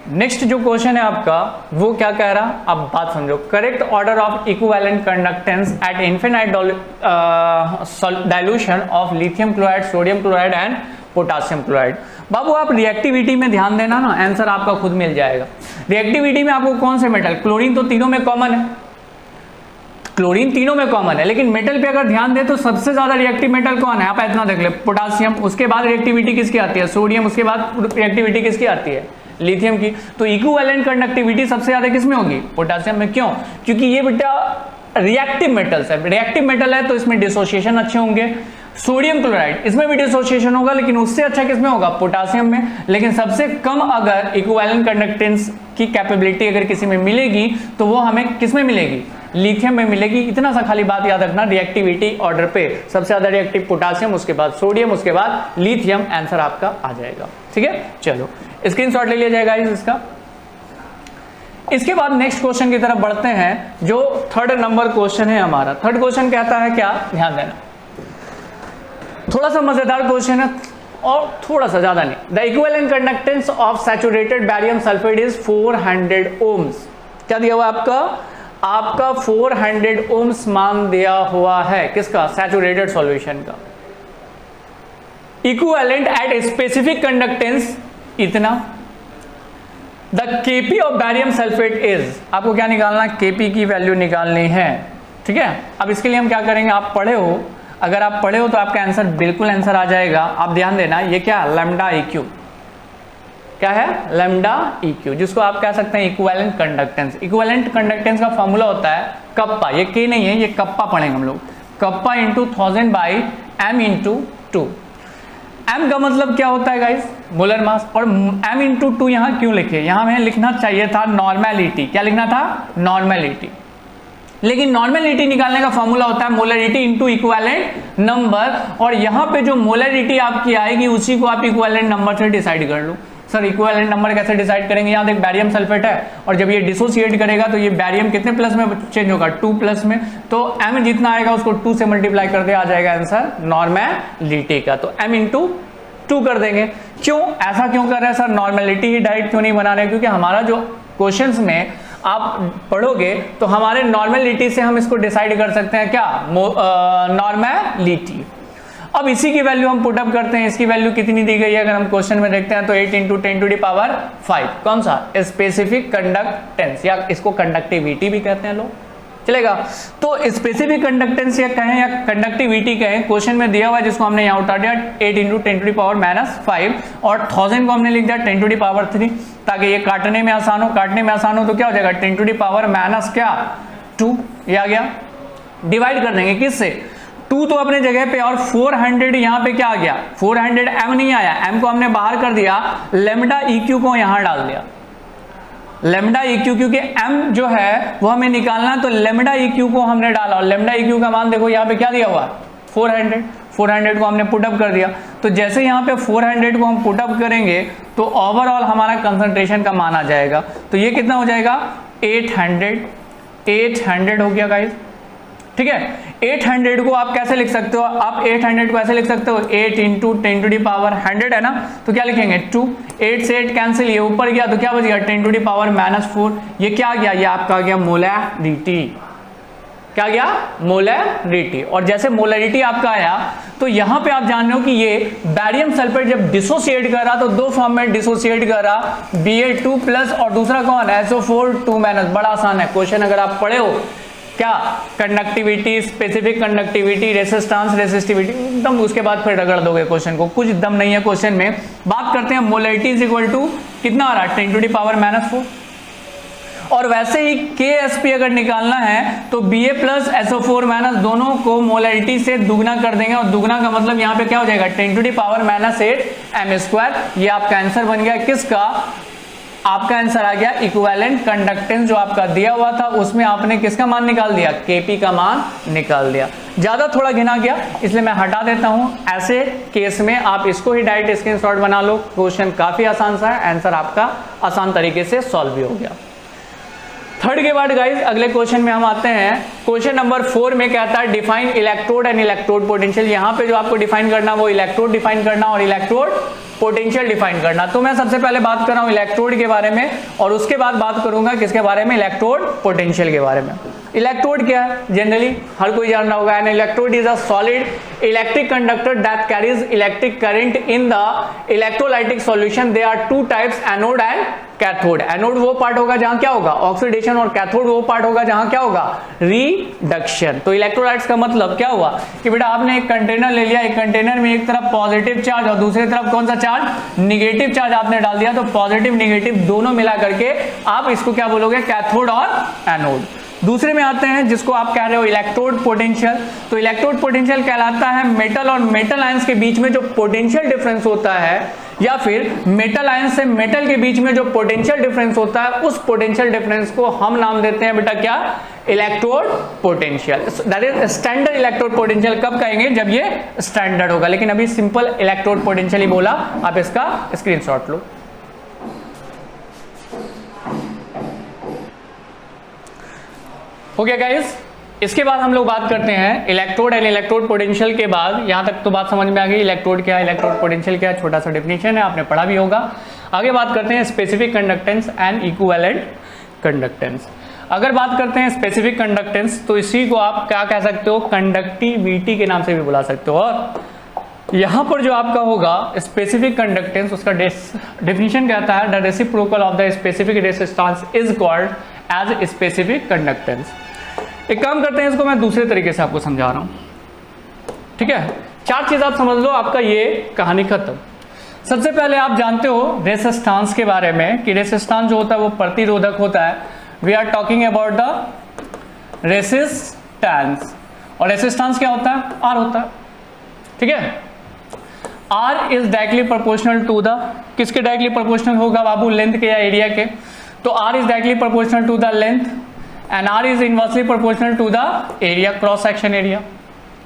नेक्स्ट जो क्वेश्चन है आपका वो क्या कह रहा? अब बात समझो। Correct order of equivalent conductance at infinite dilution of lithium chloride, sodium chloride and potassium chloride. बाबू आप रिएक्टिविटी में ध्यान देना ना, आंसर आपका खुद मिल जाएगा। रिएक्टिविटी में आपको कौन से मेटल? क्लोरीन तो तीनों में कॉमन है, क्लोरीन तीनों में कॉमन है, लेकिन मेटल पे अगर ध्यान दे तो सबसे ज्यादा रिएक्टिव मेटल कौन है? आप इतना देख ले, पोटासियम। उसके बाद रिएक्टिविटी किसकी आती है? सोडियम। उसके बाद रिएक्टिविटी किसकी आती है? लिथियम की। तो इक्विवेलेंट कंडक्टिविटी सबसे ज्यादा किसमें होगी? पोटासियम में। क्यों? क्योंकि ये बेटा रिएक्टिव मेटल्स है, रिएक्टिव मेटल है तो इसमें डिसोसिएशन अच्छे होंगे। सोडियम क्लोराइड इसमें भी डिसोसिएशन होगा, लेकिन उससे अच्छा किसमें होगा? पोटासियम में। लेकिन सबसे कम अगर इक्विवेलेंट कंडक्टेंस की कैपेबिलिटी अगर किसी में मिलेगी तो वो हमें किसमें मिलेगी? लिथियम में मिलेगी। इतना सा खाली बात याद रखना, रिएक्टिविटी ऑर्डर पे सबसे ज्यादा रिएक्टिव पोटासियम, उसके बाद सोडियम, उसके बाद लिथियम। आंसर आपका आ जाएगा। ठीक है, चलो स्क्रीनशॉट ले लिया जाएगा इसका। इसके बाद नेक्स्ट क्वेश्चन की तरफ बढ़ते हैं, जो थर्ड नंबर क्वेश्चन है हमारा। थर्ड क्वेश्चन कहता है क्या? ध्यान देना, थोड़ा सा मजेदार क्वेश्चन है और थोड़ा सा ज्यादा नहीं। The equivalent conductance of saturated barium sulphate is 400 ohms. क्या दिया हुआ आपका? आपका 400 ओम्स मान दिया हुआ है। किसका? सैचुरेटेड सॉल्यूशन का। इक्विवेलेंट एट स्पेसिफिक कंडक्टेंस इतना। The KP of barium sulphate is, आपको क्या निकालना? केपी की वैल्यू निकालनी है। ठीक है, अब इसके लिए हम क्या करेंगे? आप पढ़े हो, अगर आप पढ़े हो तो आपका आंसर बिल्कुल आंसर आ जाएगा। आप ध्यान देना, ये क्या है? लैम्डा इक्यू। क्या है? लैम्डा इक्यू, जिसको आप कह सकते हैं इक्विवेलेंट कंडक्टेंस। इक्विवेलेंट कंडक्टेंस का फॉर्मूला होता है कप्पा। ये के नहीं है, ये कप्पा पढ़ेंगे हम लोग। Kappa into 1000 by M into 2। M का मतलब क्या होता है गाइस? Molar mass. और एम इंटू 2 यहाँ क्यों लिखे? यहाँ हमें लिखना चाहिए था नॉर्मेलिटी। क्या लिखना था? नॉर्मेलिटी। लेकिन नॉर्मेलिटी निकालने का फॉर्मूला होता है मोलरिटी इंटू इक्विवेलेंट नंबर। और यहाँ पे जो मोलरिटी आपकी आएगी उसी को आप इक्विवेलेंट नंबर से डिसाइड कर लो। सर इक्विवेलेंट नंबर कैसे डिसाइड करेंगे? यहाँ देख बैरियम सल्फेट है और जब ये डिसोसिएट करेगा तो ये बैरियम कितने प्लस में चेंज होगा? 2 प्लस में। तो m जितना आएगा उसको 2 से मल्टीप्लाई कर दे, आ जाएगा आंसर नॉर्मेलिटी का। तो m इंटू 2 कर देंगे। क्यों ऐसा क्यों कर रहे हैं सर? नॉर्मेलिटी ही डायरेक्ट क्यों नहीं बना रहे? क्योंकि हमारा जो क्वेश्चंस में आप पढ़ोगे तो हमारे नॉर्मेलिटी से हम इसको डिसाइड कर सकते हैं। क्या? नॉर्मेलिटी। अब इसी की वैल्यू हम पुट अप करते हैं। इसकी वैल्यू कितनी दी गई है अगर हम क्वेश्चन में देखते हैं तो 8 इंटू 10 टू द पावर 5। कौन सा? स्पेसिफिक कंडक्टेंस, या इसको कंडक्टिविटी भी कहते हैं लोग, चलेगा। तो स्पेसिफिक कंडक्टेंस या कहें या कंडक्टिविटी कहें, क्वेश्चन में दिया हुआ है जिसको हमने यहाँ उठा दिया 8 इंटू 10 टू द पावर -5 और 1000 को हमने लिख दिया 10 टू द पावर 3 ताकि ये काटने में आसान हो। काटने में आसान हो तो क्या हो जाएगा? 10 टू द पावर -2 ये आ गया। डिवाइड कर देंगे किससे? 2 तो अपने जगह पे और 400 यहाँ पे क्या आ गया? 400 m नहीं आया, m को हमने बाहर कर दिया, लेमडा EQ को यहाँ डाल दिया। लेमडा EQ क्योंकि m जो है वो हमें निकालना, तो लेमडा EQ को हमने डाला और लेमडा EQ का मान देखो यहाँ पे क्या दिया हुआ? 400 को हमने पुटअप कर दिया। तो जैसे यहाँ पे 400 को हम पुटअप करेंगे तो ओवरऑल हमारा कंसंट्रेशन का मान आ जाएगा। तो ये कितना हो जाएगा? 800 हो गया गाइस। ठीक है, 800 को आप कैसे लिख सकते हो? आप 800 को ऐसे लिख सकते हो 8 इंटू 10 टू दी पावर 100 है ना, तो क्या लिखेंगे? 2। 8 से 8 कैंसिल, ये ऊपर गया तो क्या बच गया? 10 टू दी पावर -4। ये क्या आ गया? ये आपका आ गया मोलरिटी। क्या गया? मोलरिटी। और जैसे मोलरिटी आपका आया तो यहां पे आप जान रहे हो कि ये बैरियम सल्फेट जब डिसोसिएट कर रहा तो 2 फॉर्म में डिसोसिएट कर रहा, Ba2+ और दूसरा कौन? SO4 2-। बड़ा आसान है क्वेश्चन, अगर आप पढ़े हो क्या? Conductivity, specific conductivity, resistance, resistivity, एकदम उसके बाद फिर रगड़ दोगे क्वेश्चन को, कुछ दम नहीं है क्वेश्चन में। बात करते हैं मोलरिटी इज इक्वल टू कितना आ रहा है? 10 टू दी पावर -4। और वैसे ही KSP अगर निकालना है तो Ba प्लस SO4- दोनों को मोलरिटी से दुगना कर देंगे और दुगना का मतलब यहाँ पे क्या हो जाएगा? 10 टू दी पावर -8 m²। ये आपका आंसर बन गया किसका? आपका आंसर आ गया इक्विवेलेंट कंडक्टेंस जो आपका दिया हुआ था उसमें आपने किसका मान निकाल दिया, Kp का मान निकाल दिया। ज्यादा थोड़ा गिना गया इसलिए मैं हटा देता हूं। ऐसे केस में आप इसको ही डायरेक्ट स्क्रीनशॉट बना लो, क्वेश्चन काफी आसान सा है, आंसर आपका आसान तरीके से सॉल्व भी हो गया। थर्ड के बाद गाइस अगले क्वेश्चन में हम आते हैं। क्वेश्चन नंबर 4 में कहता है define electrode and electrode potential. यहाँ पे जो आपको डिफाइन करना वो इलेक्ट्रोड डिफाइन करना और इलेक्ट्रोड पोटेंशियल डिफाइन करना। तो मैं सबसे पहले बात कर रहा हूं इलेक्ट्रोड के बारे में और उसके बाद बात करूंगा किसके बारे में, इलेक्ट्रोड पोटेंशियल के बारे में। इलेक्ट्रोड क्या है, जनरली हर कोई जान रहा होगा। An electrode is a solid electric conductor that carries electric current in the electrolytic solution. They are two types, anode and cathode. Anode वो पार्ट होगा जहां क्या होगा, ऑक्सीडेशन, और कैथोड वो पार्ट होगा जहां क्या होगा, रिडक्शन। तो इलेक्ट्रोलाइट्स का मतलब क्या हुआ कि बेटा आपने एक कंटेनर ले लिया, एक कंटेनर में एक तरफ पॉजिटिव चार्ज और दूसरी तरफ कौन सा चार्ज, निगेटिव चार्ज आपने डाल दिया। तो पॉजिटिव निगेटिव दोनों मिला करके आप इसको क्या बोलोगे, कैथोड और एनोड। दूसरे में आते हैं जिसको आप कह रहे हो इलेक्ट्रोड पोटेंशियल। तो इलेक्ट्रोड पोटेंशियल कहलाता है मेटल और मेटल आयंस के बीच में जो पोटेंशियल डिफरेंस होता है, या फिर मेटल आयंस से मेटल के बीच में जो पोटेंशियल डिफरेंस होता है, उस पोटेंशियल डिफरेंस को हम नाम देते हैं बेटा क्या, electrode potential. That is standard electrode potential. कब कहेंगे, जब ये स्टैंडर्ड होगा, लेकिन अभी सिंपल इलेक्ट्रोड पोटेंशियल ही बोला। आप इसका स्क्रीनशॉट लो। हो गया गाइस। इसके बाद हम लोग बात करते हैं इलेक्ट्रोड एंड इलेक्ट्रोड पोटेंशियल के बाद। यहां तक तो बात समझ में आ गई, इलेक्ट्रोड क्या है, इलेक्ट्रोड पोटेंशियल क्या है, छोटा सा डेफिनेशन है, आपने पढ़ा भी होगा। आगे बात करते हैं specific conductance and equivalent conductance. अगर बात करते हैं स्पेसिफिक कंडक्टेंस तो इसी को आप क्या कह सकते हो, कंडक्टिविटी के नाम से भी बुला सकते हो। और यहां पर जो आपका होगा स्पेसिफिक कंडक्टेंस, उसका डेफिनेशन कहता है the reciprocal of the specific resistance is called as specific conductance. एक काम करते हैं, इसको मैं दूसरे तरीके से आपको समझा रहा हूं, ठीक है। 4 चीज आप समझ लो, आपका ये कहानी खत्म। सबसे पहले आप जानते हो रेसिस्टेंस के बारे में कि रेसिस्टेंस जो होता है वो प्रतिरोधक होता है। We are talking about the resistance. और रेसिस्टेंस क्या होता है, आर होता है, ठीक है। R is directly proportional to the, किसके डायरेक्टली प्रोपोर्शनल होगा बाबू, लेंथ के या एरिया के। तो R is directly proportional to the length and R is inversely proportional to the area, cross section area,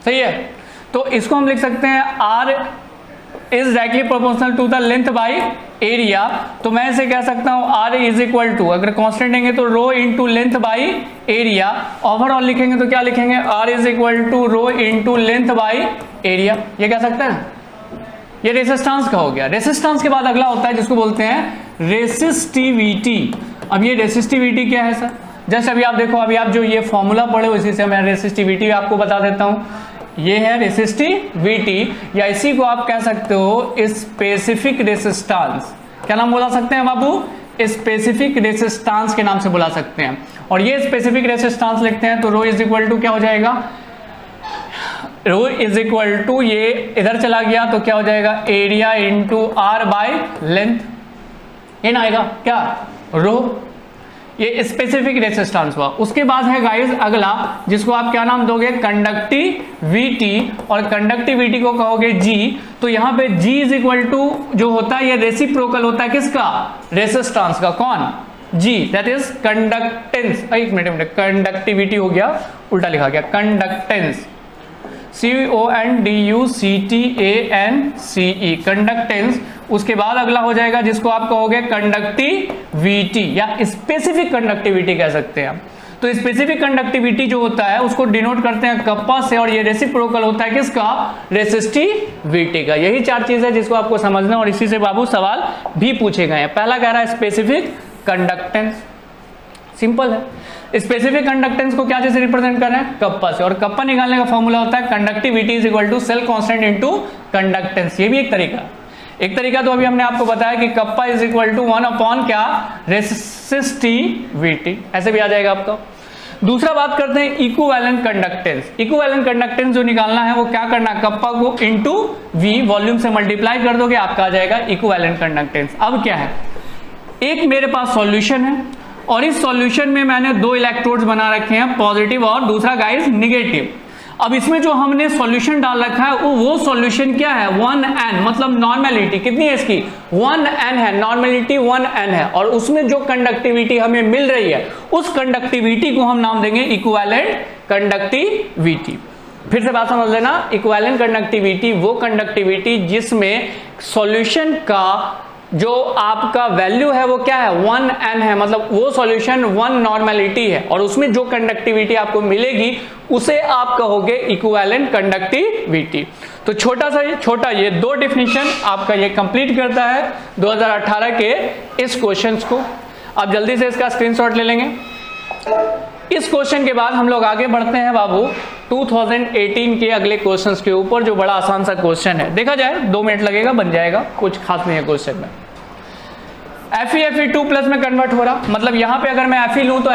सही है। तो इसको हम लिख सकते हैं R is directly proportional to the length by area. तो मैं इसे कह सकता हूं आर इज इक्वल टू, अगर कांस्टेंट लेंगे तो rho into length by area. Overall लिखेंगे तो क्या लिखेंगे, R is equal to rho into length by area. ये कह सकते हैं, ये रेसिस्टेंस का हो गया। रेसिस्टेंस के बाद अगला होता है जिसको बोलते हैं रेसिस्टिविटी। अब ये रेसिस्टिविटी क्या है सर, जस्ट अभी आप देखो, अभी आप जो ये फॉर्मूला पढ़े हो इसी से मैं रेसिस्टिविटी आपको बता देता हूं। ये है रेसिस्टिविटी, या इसी को आप कह सकते हो स्पेसिफिक रेसिस्टेंस। क्या नाम बोला सकते हैं बाबू, स्पेसिफिक रेसिस्टेंस के नाम से बुला सकते हैं। और ये स्पेसिफिक रेसिस्टेंस लिखते हैं तो रो इज इक्वल टू क्या हो जाएगा, रो इज इक्वल टू, ये इधर चला गया तो क्या हो जाएगा, area into R by length. ये ना आएगा क्या, रो। ये स्पेसिफिक रेसिस्टेंस हुआ। उसके बाद है गाइस अगला जिसको आप क्या नाम दोगे, कंडक्टिविटी। और कंडक्टिविटी को कहोगे जी। तो यहां पे जी इज इक्वल टू जो होता है ये रेसिप्रोकल होता है किसका, रेसिस्टेंस का। कौन, जी, दैट इज कंडक्टेंस। एक मिनट, कंडक्टिविटी हो गया, उल्टा लिखा गया, कंडक्टेंस, CONDUCTANCE, कंडक्टेंस। उसके बाद अगला हो जाएगा जिसको आप कहोगे कंडक्टिविटी या स्पेसिफिक कंडक्टिविटी कह सकते हैं। तो स्पेसिफिक कंडक्टिविटी जो होता है उसको डिनोट करते हैं कप्पा से, और ये रेसिप्रोकल होता है किसका, रेसिस्टिविटी का। यही 4 चीज है जिसको आपको समझना, और इसी से बाबू सवाल भी पूछे गए हैं। पहला कह रहा है स्पेसिफिक कंडक्टेंस, सिंपल है। स्पेसिफिक कंडक्टेंस को क्या जैसे रिप्रेजेंट कर रहे हैं, कप्पा से, और कप्पा निकालने का फॉर्मूला होता है conductivity is equal to cell constant into conductance. ये भी एक तरीका। एक तरीका तो अभी हमने आपको बताया कि kappa is equal to 1 upon क्या, रेसिस्टिविटी, ऐसे भी आ जाएगा आपका। दूसरा बात करते हैं इक्विवेलेंट कंडक्टेंस। इक्विवेलेंट कंडक्टेंस जो निकालना है वो क्या करना है, कप्पा को इनटू वी वॉल्यूम से मल्टीप्लाई कर दोगे, आपका आ जाएगा इक्विवेलेंट कंडक्टेंस। अब क्या है, एक मेरे पास सॉल्यूशन है और इस सॉल्यूशन में मैंने 2 इलेक्ट्रोड्स बना रखे हैं, पॉजिटिव और दूसरा गाइस निगेटिव। अब इसमें जो हमने सॉल्यूशन डाल रखा है वो सॉल्यूशन क्या है, 1n, मतलब नॉर्मेलिटी कितनी है इसकी, 1n है, नॉर्मेलिटी 1n है, और उसमें जो कंडक्टिविटी हमें मिल रही है उस कंडक्टिविटी को हम नाम देंगे इक्विवेलेंट कंडक्टिविटी। फिर से बात समझ लेना, इक्विवेलेंट कंडक्टिविटी वो कंडक्टिविटी जिसमें सॉल्यूशन का जो आपका वैल्यू है वो क्या है, 1n है, मतलब वो सॉल्यूशन 1 नॉर्मेलिटी है और उसमें जो कंडक्टिविटी आपको मिलेगी उसे आप कहोगे इक्विवेलेंट कंडक्टिविटी। तो छोटा ये दो डेफिनेशन आपका ये कंप्लीट करता है 2018 के इस क्वेश्चन को। अब जल्दी से इसका स्क्रीनशॉट ले लेंगे। इस क्वेश्चन के बाद हम लोग आगे बढ़ते हैं बाबू 2018 के अगले क्वेश्चंस के ऊपर, जो बड़ा आसान सा क्वेश्चन है। देखा जाए 2 मिनट लगेगा, बन जाएगा, कुछ खास नहीं है क्वेश्चन में। Fe2 प्लस में कन्वर्ट हो रहा, मतलब यहां पे अगर मैं Fe लूं तो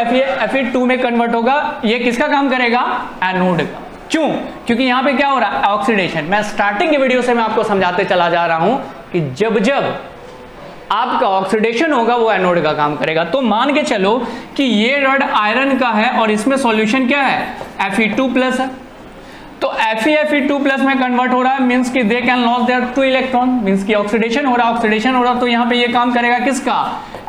Fe2 में कन्वर्ट होगा। ये किसका काम करेगा, एनोड का। क्यों, क्योंकि यहां पे क्या हो रहा है, ऑक्सीडेशन। मैं स्टार्टिंग के वीडियो से मैं आपको समझाते चला जा रहा हूं कि जब जब आपका ऑक्सीडेशन होगा वो एनोड का काम करेगा। तो मान के चलो कि ये रड आयरन का है और इसमें सॉल्यूशन क्या है, Fe2 प्लस है, तो Fe2 प्लस में कन्वर्ट हो रहा है, मींस कि they can lose their 2 electron, means कि ऑक्सीडेशन हो रहा, तो यहाँ पे ये काम करेगा किसका,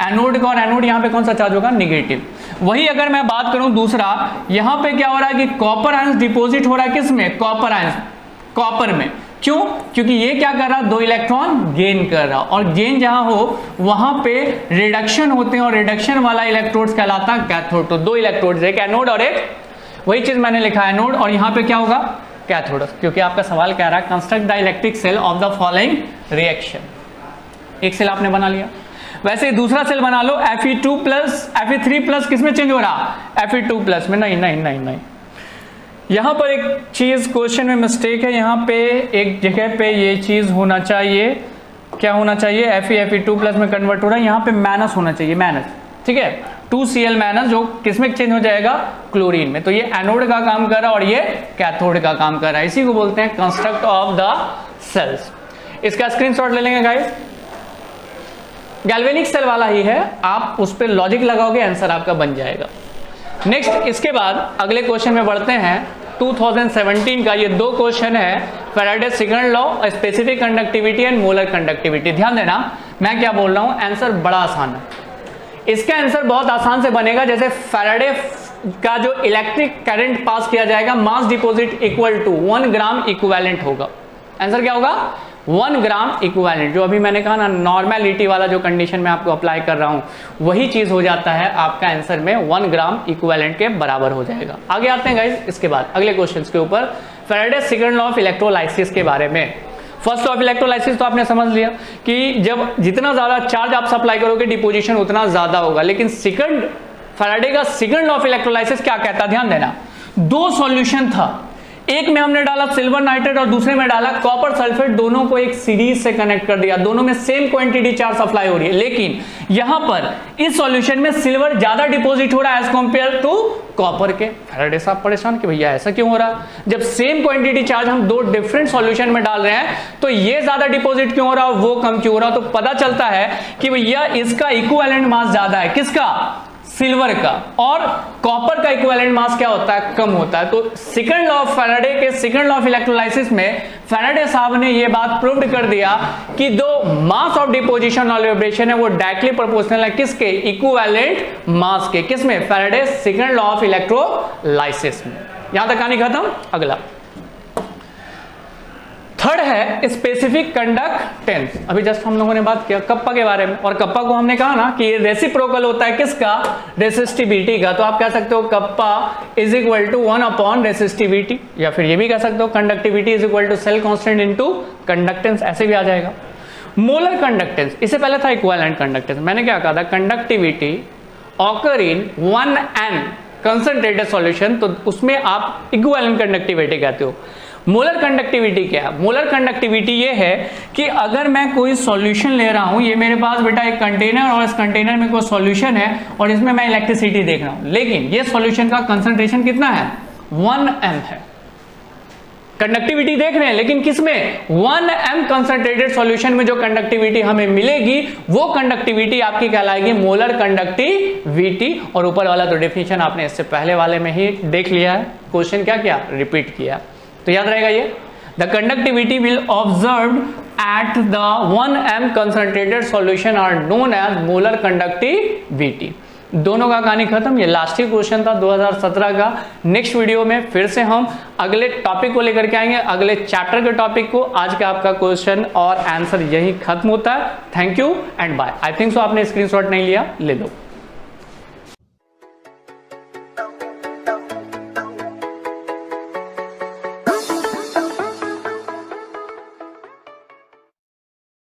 एनोड का, और एनोड यहाँ पे कौन सा चार्ज होगा, निगेटिव। वही अगर मैं बात करूं दूसरा, यहाँ पे क्या हो रहा है कि कॉपर आयंस डिपोजिट हो रहा है किसमें, कॉपर आयंस, कॉपर में। क्यों, क्योंकि ये क्या कर रहा है, 2 इलेक्ट्रॉन गेन कर रहा, और गेन जहां हो वहां पे रिडक्शन होते हैं, और रिडक्शन वाला इलेक्ट्रोड्स कहलाता है कैथोड। तो 2 इलेक्ट्रोड्स, एक एनोड और एक, वही चीज मैंने लिखा है एनोड, और यहाँ पे क्या होगा, कैथोड, क्योंकि आपका सवाल कह रहा है construct the electric cell of the following reaction. एक सेल आपने बना लिया, वैसे दूसरा सेल बना लो, Fe2 प्लस Fe3 प्लस किसमें चेंज हो रहा, Fe2 प्लस में। नहीं, यहां पर एक चीज क्वेश्चन में मिस्टेक है, यहां पे एक जगह पे ये चीज होना चाहिए, क्या होना चाहिए, Fe2 प्लस में कन्वर्ट हो रहा है, यहां पे माइनस होना चाहिए, माइनस, ठीक है, 2Cl माइनस, जो किसमें चेंज हो जाएगा, क्लोरीन में। तो ये एनोड का काम कर रहा है और ये कैथोड का काम कर रहा है, इसी को बोलते हैं कंस्ट्रक्ट ऑफ द सेल्स। इसका स्क्रीनशॉट ले लेंगे गाइस, गैल्वेनिक सेल वाला ही है, आप उस पर लॉजिक लगाओगे, आंसर आपका बन जाएगा। नेक्स्ट, इसके बाद अगले क्वेश्चन में बढ़ते हैं 2017 का। ये 2 क्वेश्चन है, Faraday second law, specific conductivity and molar conductivity. ध्यान देना मैं क्या बोल रहा हूं, आंसर बड़ा आसान है। इसका आंसर बहुत आसान से बनेगा, जैसे फैराडे का जो इलेक्ट्रिक करंट पास किया जाएगा, mass deposit equal to 1 gram equivalent होगा। आंसर क्या होगा, 1 ग्राम इक्विवेलेंट। जो अभी मैंने कहा ना, नॉर्मेलिटी वाला जो कंडीशन में आपको अप्लाई कर रहा हूं, वही चीज हो जाता है आपका आंसर में 1 ग्राम इक्विवेलेंट के बराबर हो जाएगा। आगे आते हैं गाइस, इसके बाद अगले क्वेश्चन के ऊपर, Faraday second law of electrolysis के बारे में। फर्स्ट लॉ ऑफ इलेक्ट्रोलाइसिस तो आपने समझ लिया कि जब जितना ज्यादा चार्ज आप सप्लाई करोगे डिपोजिशन उतना ज्यादा होगा, लेकिन सेकंड फैराडे का सेकंड लॉ ऑफ इलेक्ट्रोलाइसिस क्या कहता है, ध्यान देना। 2 सॉल्यूशन था, एक में हमने डाला सिल्वर नाइट्रेट और दूसरे में डाला कॉपर सल्फेट, दोनों को एक सीरीज से कनेक्ट कर दिया, दोनों में सेम क्वांटिटी चार्ज सप्लाई हो रही है, लेकिन यहां पर इस सॉल्यूशन में सिल्वर ज्यादा डिपॉजिट हो रहा है एज कंपेयर टू कॉपर के। फैराडे साहब परेशान कि भैया ऐसा क्यों हो रहा है, जब सेम क्वांटिटी चार्ज हम 2 डिफरेंट सॉल्यूशन में डाल रहे हैं तो ये ज्यादा डिपॉजिट क्यों हो रहा है, वो कम क्यों हो रहा है। तो पता चलता है कि भैया इसका इक्विवेलेंट मास ज्यादा है, किसका, सिल्वर का, और कॉपर का इक्विवेलेंट मास क्या होता है, कम होता है। तो सेकंड लॉ ऑफ फैराडे के सेकंड लॉ ऑफ इलेक्ट्रोलाइसिस में फैराडे साहब ने ये बात प्रूव कर दिया कि जो मास ऑफ डिपोजिशन और लिबरेशन है वो डायरेक्टली प्रोपोर्शनल है किसके, इक्विवेलेंट मास के। किसमें, Faraday second law of electrolysis में। यहां तक कहानी खत्म। अगला थर्ड है स्पेसिफिक कंडक्टेंस। अभी जस्ट हम लोगों ने बात किया कप्पा के बारे में, और कप्पा को हमने कहा ना कि ये रेसिप्रोकल होता है किसका, रेसिस्टिविटी का। तो आप कह सकते हो kappa is equal to 1 upon resistivity, या फिर ये भी कह सकते हो conductivity is equal to cell constant into conductance, ऐसे भी आ जाएगा। मोलर कंडक्टेंस, इससे पहले था इक्विवेलेंट कंडक्टेंस। मैंने क्या कहा था, conductivity occur in 1n concentrated solution, तो उसमें आप इक्विवेलेंट कंडक्टिविटी कहते हो। मोलर कंडक्टिविटी क्या है, मोलर कंडक्टिविटी ये है कि अगर मैं कोई सॉल्यूशन ले रहा हूं, ये मेरे पास बेटा एक कंटेनर और इस कंटेनर में कोई सॉल्यूशन है और इसमें मैं इलेक्ट्रिसिटी देख रहा हूं, लेकिन ये सॉल्यूशन का कंसंट्रेशन कितना है, 1m है। कंडक्टिविटी देख रहे हैं, लेकिन किसमें 1m कंसंट्रेटेड सॉल्यूशन में जो कंडक्टिविटी हमें मिलेगी वो कंडक्टिविटी आपकी कहलाएगी मोलर कंडक्टिविटी। और ऊपर वाला तो डेफिनेशन आपने इससे पहले वाले में ही देख लिया है, क्वेश्चन क्या किया, रिपीट किया, तो याद रहेगा ये। The conductivity will observed at the 1m concentrated solution are known as molar conductivity. दोनों का कहानी खत्म। ये लास्ट ही क्वेश्चन था 2017 का। नेक्स्ट वीडियो में फिर से हम अगले टॉपिक को लेकर के आएंगे, अगले चैप्टर के टॉपिक को। आज का आपका क्वेश्चन और आंसर यही खत्म होता है। Thank you and bye. I think so आपने स्क्रीनशॉट नहीं लिया, ले लो।